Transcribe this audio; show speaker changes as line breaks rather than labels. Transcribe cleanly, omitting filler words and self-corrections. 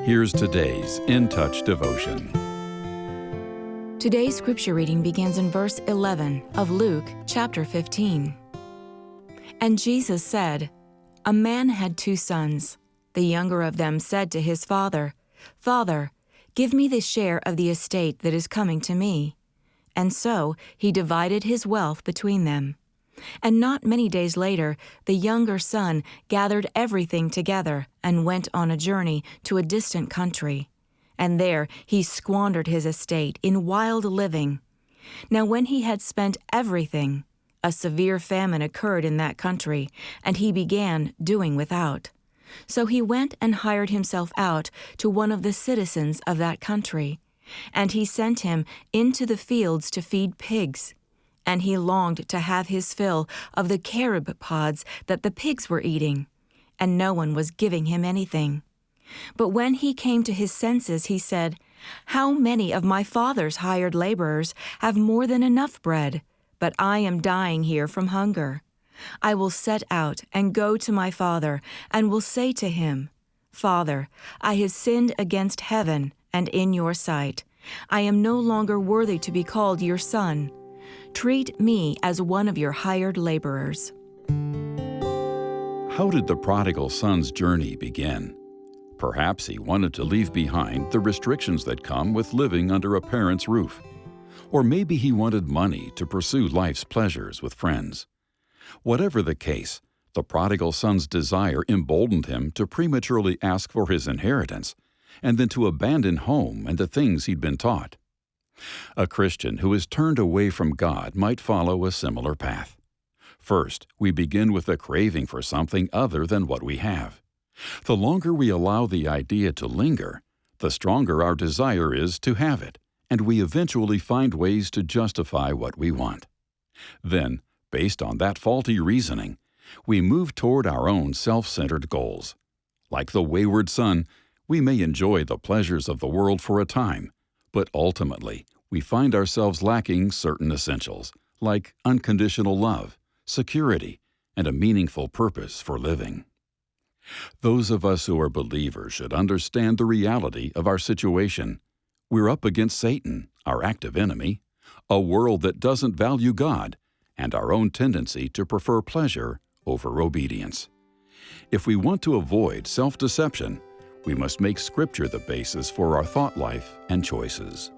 Here's today's In Touch devotion.
Today's scripture reading begins in verse 11 of Luke chapter 15. And Jesus said, "A man had 2 sons. The younger of them said to his father, 'Father, give me the share of the estate that is coming to me.' And so he divided his wealth between them. And not many days later, the younger son gathered everything together and went on a journey to a distant country. And there he squandered his estate in wild living. Now when he had spent everything, a severe famine occurred in that country, and he began doing without. So he went and hired himself out to one of the citizens of that country, and he sent him into the fields to feed pigs. And he longed to have his fill of the carob pods that the pigs were eating, and no one was giving him anything. But when he came to his senses, he said, 'How many of my father's hired laborers have more than enough bread, but I am dying here from hunger? I will set out and go to my father, and will say to him, Father, I have sinned against heaven and in your sight. I am no longer worthy to be called your son. Treat me as one of your hired laborers.'"
How did the prodigal son's journey begin? Perhaps he wanted to leave behind the restrictions that come with living under a parent's roof. Or maybe he wanted money to pursue life's pleasures with friends. Whatever the case, the prodigal son's desire emboldened him to prematurely ask for his inheritance, and then to abandon home and the things he'd been taught. A Christian who is turned away from God might follow a similar path. First, we begin with a craving for something other than what we have. The longer we allow the idea to linger, the stronger our desire is to have it, and we eventually find ways to justify what we want. Then, based on that faulty reasoning, we move toward our own self-centered goals. Like the wayward son, we may enjoy the pleasures of the world for a time, but ultimately, we find ourselves lacking certain essentials, like unconditional love, security, and a meaningful purpose for living. Those of us who are believers should understand the reality of our situation. We're up against Satan, our active enemy, a world that doesn't value God, and our own tendency to prefer pleasure over obedience. If we want to avoid self-deception, we must make Scripture the basis for our thought life and choices.